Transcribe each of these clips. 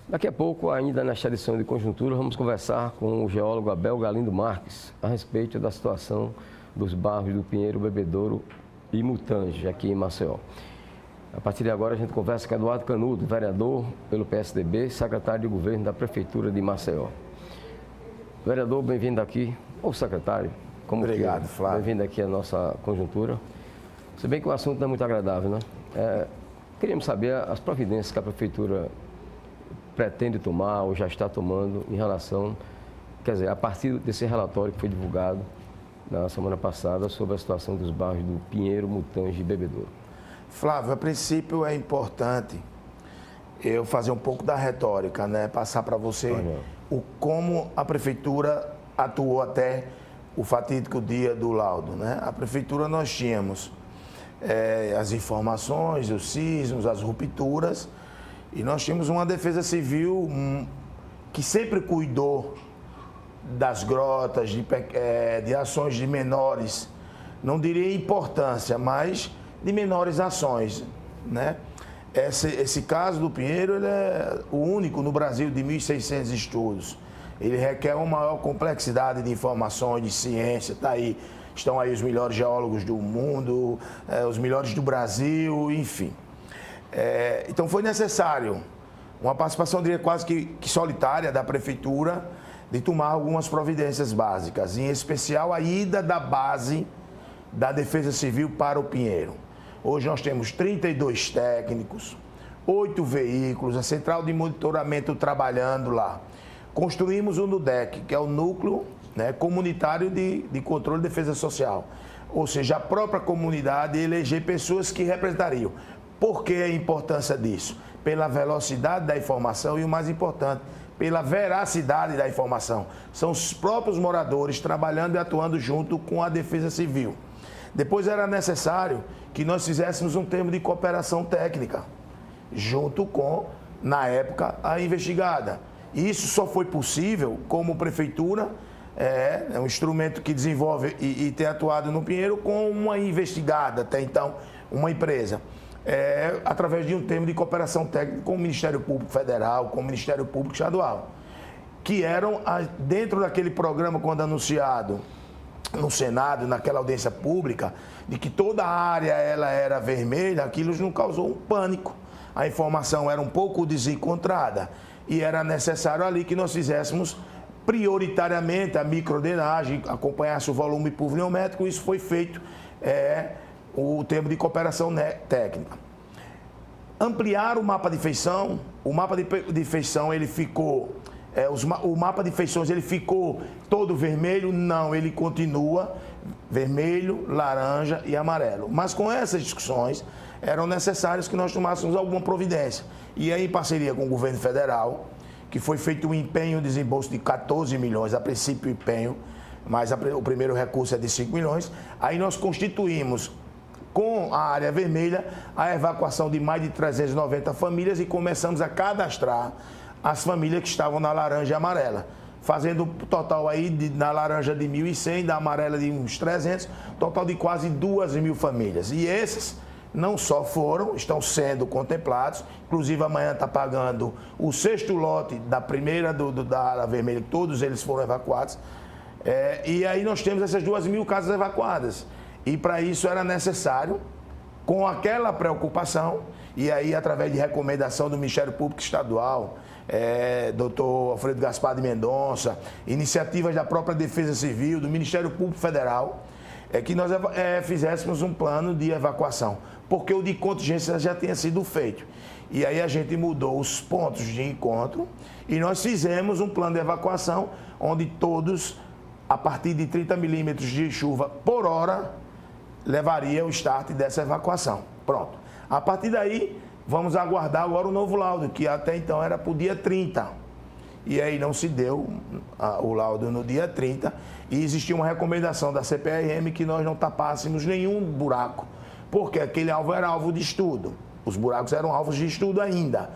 Daqui a pouco, ainda nesta edição de Conjuntura, vamos conversar com o geólogo Abel Galindo Marques a respeito da situação dos bairros do Pinheiro, Bebedouro e Mutange, aqui em Maceió. A partir de agora, a gente conversa com Eduardo Canudo, vereador pelo PSDB, secretário de governo da Prefeitura de Maceió. Vereador, bem-vindo aqui. Ô, secretário, como Obrigado, Flávio. Bem-vindo aqui à nossa conjuntura. Se bem que o assunto não é muito agradável, né? Queríamos saber as providências que a Prefeitura pretende tomar ou já está tomando em relação, quer dizer, a partir desse relatório que foi divulgado na semana passada sobre a situação dos bairros do Pinheiro, Mutange e Bebedouro. Flávio, a princípio é importante eu fazer um pouco da retórica, né? Passar para você como a Prefeitura atuou até o fatídico dia do laudo, né? A Prefeitura nós tínhamos as informações, os sismos, as rupturas, e nós tínhamos uma defesa civil que sempre cuidou das grotas, de ações de menores, não diria importância, mas de menores ações, né? Esse caso do Pinheiro, ele é o único no Brasil de 1.600 estudos. Ele requer uma maior complexidade de informações, de ciência, estão aí os melhores geólogos do mundo, os melhores do Brasil, enfim. Então foi necessário uma participação, diria, quase que solitária da Prefeitura de tomar algumas providências básicas, em especial a ida da base da Defesa Civil para o Pinheiro. Hoje nós temos 32 técnicos, 8 veículos, a central de monitoramento trabalhando lá. Construímos o NUDEC, que é o Núcleo, né, Comunitário de Controle e Defesa Social. Ou seja, a própria comunidade eleger pessoas que representariam. Por que a importância disso? Pela velocidade da informação e, o mais importante, pela veracidade da informação. São os próprios moradores trabalhando e atuando junto com a Defesa Civil. Depois era necessário que nós fizéssemos um termo de cooperação técnica, junto com, na época, a investigada. E isso só foi possível como Prefeitura, é um instrumento que desenvolve e tem atuado no Pinheiro com uma investigada, até então, uma empresa. Através de um termo de cooperação técnica com o Ministério Público Federal, com o Ministério Público Estadual, que eram, dentro daquele programa, quando anunciado no Senado, naquela audiência pública, de que toda a área ela era vermelha, aquilo não causou um pânico. A informação era um pouco desencontrada e era necessário ali que nós fizéssemos prioritariamente a microdrenagem, acompanhasse o volume pluviométrico. Isso foi feito, o termo de cooperação técnica. Ampliar o mapa de feição. O mapa de feição ele ficou, o mapa de feições ele ficou todo vermelho? Não, ele continua vermelho, laranja e amarelo. Mas com essas discussões eram necessárias que nós tomássemos alguma providência. E aí, em parceria com o governo federal, que foi feito um empenho, desembolso de 14 milhões, a princípio empenho, mas o primeiro recurso é de 5 milhões, aí nós constituímos com a área vermelha a evacuação de mais de 390 famílias e começamos a cadastrar as famílias que estavam na laranja e amarela, fazendo um total aí na laranja de 1.100, da amarela de uns 300, total de quase 2.000 famílias. E esses não só estão sendo contemplados, inclusive amanhã está pagando o 6º lote da primeira da área vermelha, todos eles foram evacuados. E aí nós temos essas 2.000 casas evacuadas. E para isso era necessário, com aquela preocupação, e aí através de recomendação do Ministério Público Estadual, Dr. Alfredo Gaspar de Mendonça, iniciativas da própria Defesa Civil, do Ministério Público Federal, que nós fizéssemos um plano de evacuação, porque o de contingência já tinha sido feito. E aí a gente mudou os pontos de encontro e nós fizemos um plano de evacuação onde todos, a partir de 30 milímetros de chuva por hora, levaria o start dessa evacuação. Pronto. A partir daí, vamos aguardar agora o novo laudo, que até então era para o dia 30. E aí não se deu o laudo no dia 30 e existia uma recomendação da CPRM que nós não tapássemos nenhum buraco, porque aquele alvo era alvo de estudo. Os buracos eram alvos de estudo ainda.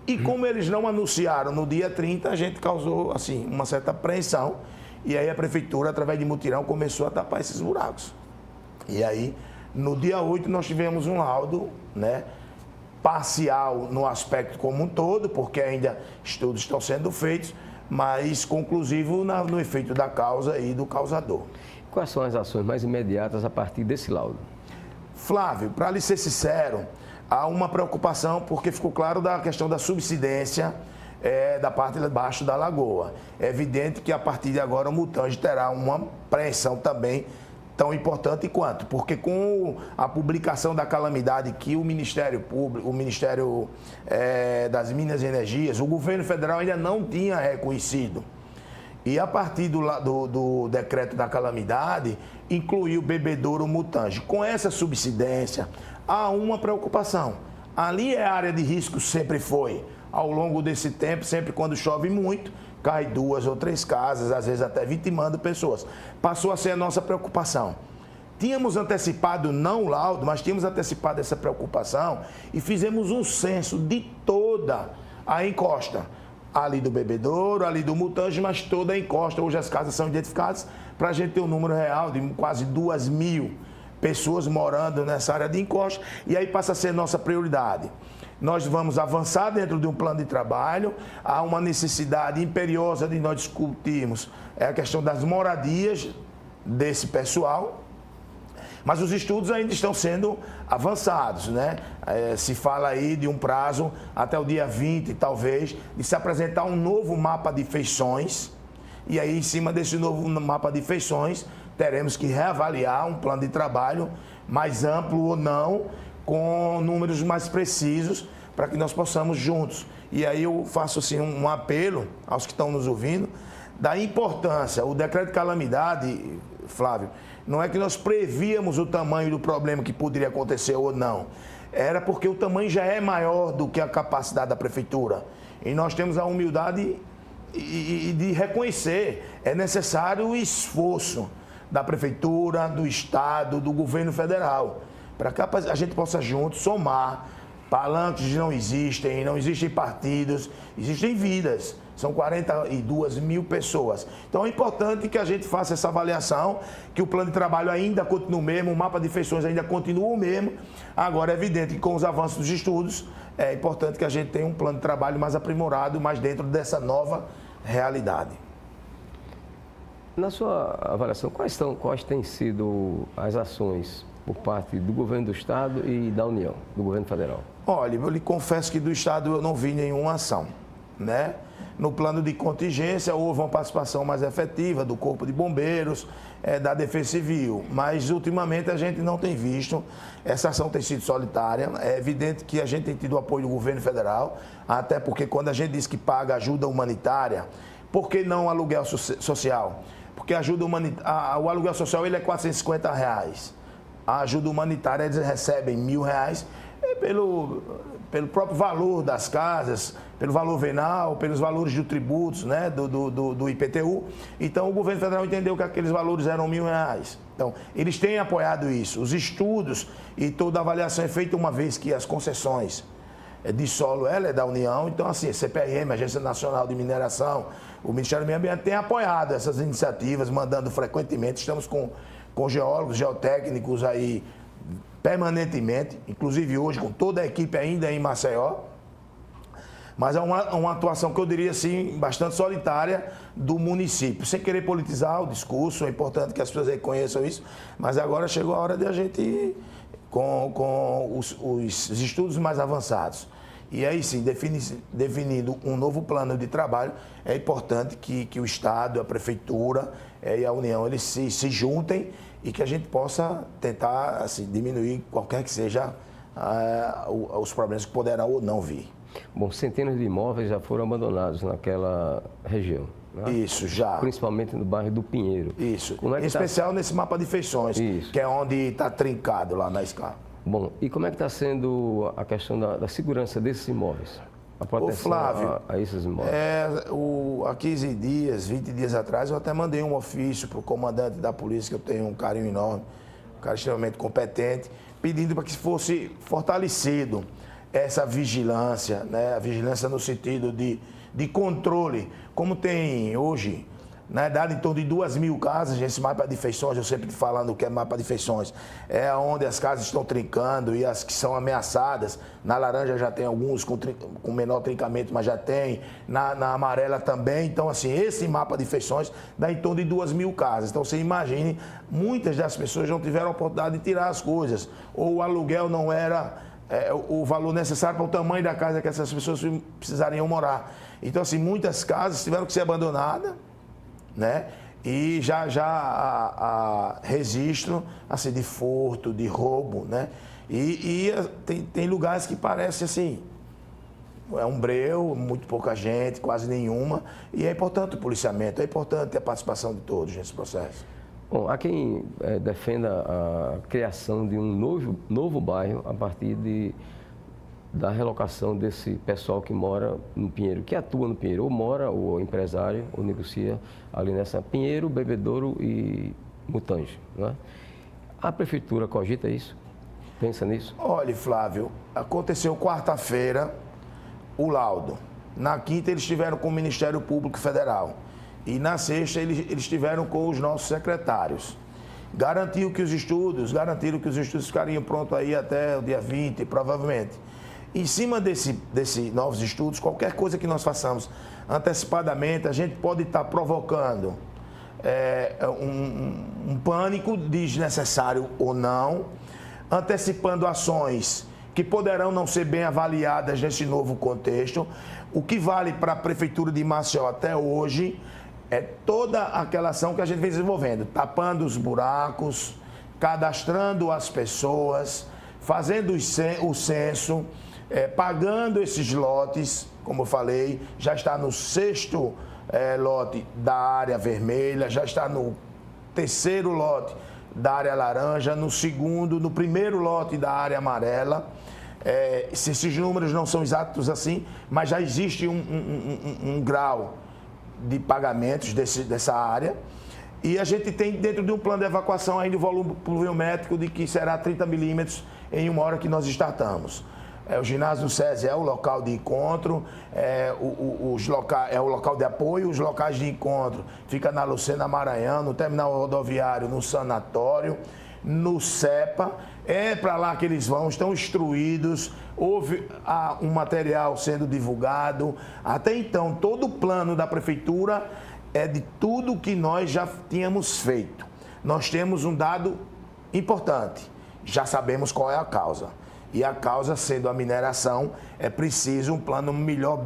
E como eles não anunciaram no dia 30, a gente causou assim, uma certa apreensão. E aí a Prefeitura, através de mutirão, começou a tapar esses buracos. E aí, no dia 8, nós tivemos um laudo, né, parcial no aspecto como um todo, porque ainda estudos estão sendo feitos, mas conclusivo no efeito da causa e do causador. Quais são as ações mais imediatas a partir desse laudo? Flávio, para lhe ser sincero, há uma preocupação porque ficou claro da questão da subsidência da parte de baixo da lagoa. É evidente que a partir de agora o Mutange terá uma apreensão também tão importante quanto, porque com a publicação da calamidade que o Ministério Público, o Ministério das Minas e Energias, o governo federal ainda não tinha reconhecido. E a partir do decreto da calamidade, incluiu o bebedouro Mutange. Com essa subsidência, há uma preocupação. Ali é a área de risco, sempre foi. Ao longo desse tempo, sempre quando chove muito, cai 2 ou 3 casas, às vezes até vitimando pessoas. Passou a ser a nossa preocupação. Tínhamos antecipado, não o laudo, mas tínhamos antecipado essa preocupação e fizemos um censo de toda a encosta. Ali do bebedouro, ali do Mutange, mas toda a encosta. Hoje as casas são identificadas para a gente ter um número real de quase 2.000 pessoas morando nessa área de encosta. E aí passa a ser nossa prioridade. Nós vamos avançar dentro de um plano de trabalho. Há uma necessidade imperiosa de nós discutirmos a questão das moradias desse pessoal, mas os estudos ainda estão sendo avançados, né? Se fala aí de um prazo até o dia 20, talvez, de se apresentar um novo mapa de feições, e aí em cima desse novo mapa de feições teremos que reavaliar um plano de trabalho mais amplo ou não, com números mais precisos, para que nós possamos juntos. E aí eu faço assim, um apelo aos que estão nos ouvindo, da importância. O decreto de calamidade, Flávio, não é que nós prevíamos o tamanho do problema que poderia acontecer ou não. Era porque o tamanho já é maior do que a capacidade da prefeitura. E nós temos a humildade de reconhecer. É necessário o esforço da prefeitura, do Estado, do governo federal, para que a gente possa juntos somar. Palanques não existem partidos, existem vidas. São 42.000 pessoas. Então é importante que a gente faça essa avaliação, que o plano de trabalho ainda continua o mesmo, o mapa de feições ainda continua o mesmo. Agora é evidente que com os avanços dos estudos, é importante que a gente tenha um plano de trabalho mais aprimorado, mais dentro dessa nova realidade. Na sua avaliação, quais têm sido as ações por parte do governo do Estado e da União, do governo federal? Olha, eu lhe confesso que do Estado eu não vi nenhuma ação, né? No plano de contingência houve uma participação mais efetiva do Corpo de Bombeiros, da Defesa Civil, mas ultimamente a gente não tem visto, essa ação tem sido solitária. É evidente que a gente tem tido o apoio do governo federal, até porque quando a gente diz que paga ajuda humanitária, por que não aluguel social? Porque o aluguel social ele é R$450. A ajuda humanitária eles recebem R$1.000 pelo próprio valor das casas, pelo valor venal, pelos valores de tributos, né, do IPTU. Então o governo federal entendeu que aqueles valores eram R$1.000. Então eles têm apoiado isso. Os estudos e toda a avaliação é feita uma vez que as concessões de solo ela é da União. Então assim, a CPRM, Agência Nacional de Mineração, o Ministério do Meio Ambiente tem apoiado essas iniciativas, mandando frequentemente. Estamos com geólogos, geotécnicos aí permanentemente, inclusive hoje com toda a equipe ainda em Maceió, mas é uma atuação que eu diria assim, bastante solitária do município, sem querer politizar o discurso. É importante que as pessoas reconheçam isso, mas agora chegou a hora de a gente ir com os estudos mais avançados. E aí sim, definindo um novo plano de trabalho, é importante que o Estado, a Prefeitura e a União eles se juntem e que a gente possa tentar assim, diminuir qualquer que seja os problemas que poderão ou não vir. Bom, centenas de imóveis já foram abandonados naquela região, né? Isso, já. Principalmente no bairro do Pinheiro. Isso, em especial nesse mapa de feições, isso, que é onde está trincado lá na escala. Bom, e como é que está sendo a questão da segurança desses imóveis? A proteção Flávio, a esses imóveis? Há 15 dias, 20 dias atrás, eu até mandei um ofício para o comandante da polícia, que eu tenho um carinho enorme, um cara extremamente competente, pedindo para que fosse fortalecido essa vigilância, né? A vigilância no sentido de controle, como tem hoje né, dado em torno de 2.000 casas. Esse mapa de feições, eu sempre falando que é mapa de feições, é onde as casas estão trincando e as que são ameaçadas. Na laranja já tem alguns com menor trincamento, mas já tem. Na amarela também. Então, assim, esse mapa de feições dá em torno de 2.000 casas. Então, você imagine, muitas das pessoas não tiveram a oportunidade de tirar as coisas. Ou o aluguel não era o valor necessário para o tamanho da casa que essas pessoas precisariam morar. Então, assim, muitas casas tiveram que ser abandonadas, né? E já há registro assim, de furto, de roubo, né? E tem lugares que parece assim, é um breu, muito pouca gente, quase nenhuma, e é importante o policiamento, é importante a participação de todos nesse processo. Bom, há quem defenda a criação de um novo bairro a partir da relocação desse pessoal que mora no Pinheiro, que atua no Pinheiro, ou mora, ou empresário, ou negocia ali nessa Pinheiro, Bebedouro e Mutange, né? A prefeitura cogita isso? Pensa nisso? Olha, Flávio, aconteceu quarta-feira o laudo. Na quinta eles estiveram com o Ministério Público Federal. E na sexta eles estiveram com os nossos secretários. Garantiram que os estudos ficariam prontos aí até o dia 20, provavelmente. Em cima desses novos estudos, qualquer coisa que nós façamos antecipadamente, a gente pode estar provocando um pânico desnecessário ou não, antecipando ações que poderão não ser bem avaliadas nesse novo contexto. O que vale para a Prefeitura de Maceió até hoje é toda aquela ação que a gente vem desenvolvendo, tapando os buracos, cadastrando as pessoas, fazendo o censo, pagando esses lotes, como eu falei, já está no 6º lote da área vermelha, já está no 3º lote da área laranja, no primeiro lote da área amarela. Se esses números não são exatos assim, mas já existe um grau de pagamentos dessa área. E a gente tem dentro de um plano de evacuação ainda o volume pluviométrico de que será 30 milímetros em uma hora que nós startamos. O ginásio do SESI é o local de encontro, é o local de apoio, os locais de encontro fica na Lucena Maranhão, no terminal rodoviário, no sanatório, no CEPA, é para lá que eles vão, estão instruídos, houve um material sendo divulgado. Até então, todo o plano da prefeitura é de tudo que nós já tínhamos feito. Nós temos um dado importante, já sabemos qual é a causa. E a causa sendo a mineração, é preciso um plano melhor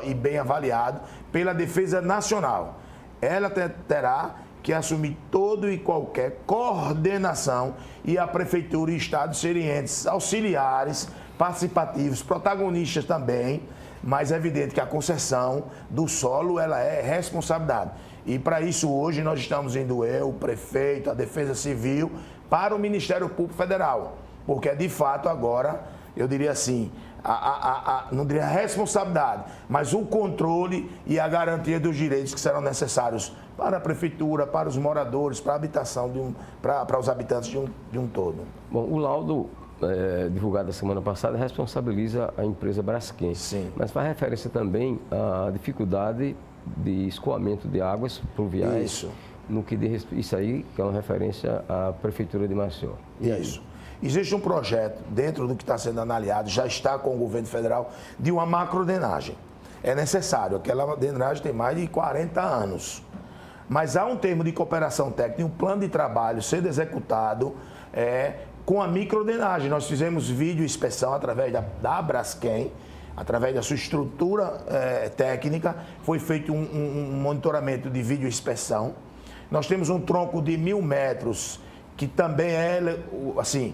e bem avaliado pela Defesa Nacional. Ela terá que assumir todo e qualquer coordenação e a Prefeitura e o Estado serem entes auxiliares, participativos, protagonistas também, mas é evidente que a concessão do solo ela é responsabilidade. E para isso hoje nós estamos indo o prefeito, a Defesa Civil, para o Ministério Público Federal. Porque de fato agora, eu diria assim, não diria a responsabilidade, mas o controle e a garantia dos direitos que serão necessários para a prefeitura, para os moradores, para a habitação, para os habitantes de um todo. Bom, o laudo divulgado a semana passada responsabiliza a empresa Braskem. Sim. Mas faz referência também à dificuldade de escoamento de águas pluviais. Isso. No que diz isso aí, que é uma referência à Prefeitura de Maceió. Isso. Existe um projeto, dentro do que está sendo analisado, já está com o governo federal, de uma macrodenagem. É necessário, aquela drenagem tem mais de 40 anos. Mas há um termo de cooperação técnica, um plano de trabalho sendo executado com a microdrenagem. Nós fizemos vídeo inspeção através da Braskem, através da sua estrutura técnica, foi feito um monitoramento de vídeo inspeção. Nós temos um tronco de 1.000 metros, que também é, assim,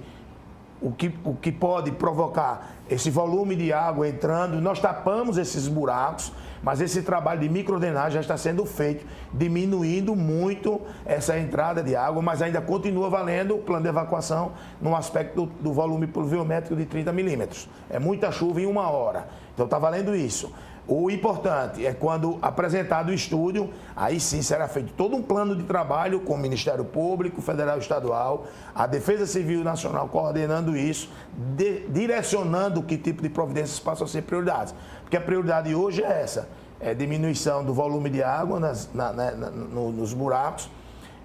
o que pode provocar esse volume de água entrando. Nós tapamos esses buracos, mas esse trabalho de microdrenagem já está sendo feito, diminuindo muito essa entrada de água, mas ainda continua valendo o plano de evacuação no aspecto do volume pluviométrico de 30 milímetros. É muita chuva em uma hora, então está valendo isso. O importante é quando apresentado o estúdio, aí sim será feito todo um plano de trabalho com o Ministério Público, Federal e Estadual, a Defesa Civil Nacional coordenando isso, direcionando que tipo de providências passam a ser prioridades. Porque a prioridade hoje é essa, diminuição do volume de água nos buracos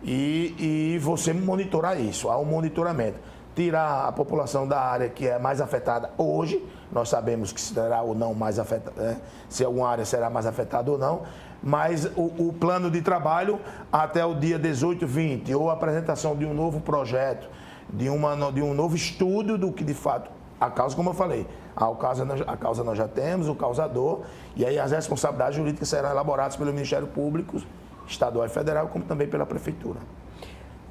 e você monitorar isso. Há um monitoramento. Tirar a população da área que é mais afetada hoje, nós sabemos que será ou não mais afetada, se alguma área será mais afetada ou não, mas o plano de trabalho até o dia 18, 20, ou a apresentação de um novo projeto, de um novo estudo do que de fato a causa, como eu falei, a causa nós já temos, o causador, e aí as responsabilidades jurídicas serão elaboradas pelo Ministério Público Estadual e Federal, como também pela Prefeitura.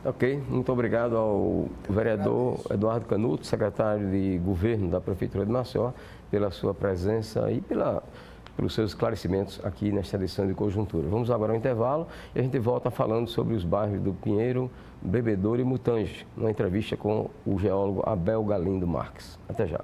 Ok, muito obrigado ao vereador Eduardo Canuto, secretário de Governo da Prefeitura de Maceió, pela sua presença e pelos seus esclarecimentos aqui nesta edição de Conjuntura. Vamos agora ao intervalo e a gente volta falando sobre os bairros do Pinheiro, Bebedouro e Mutange, numa entrevista com o geólogo Abel Galindo Marques. Até já.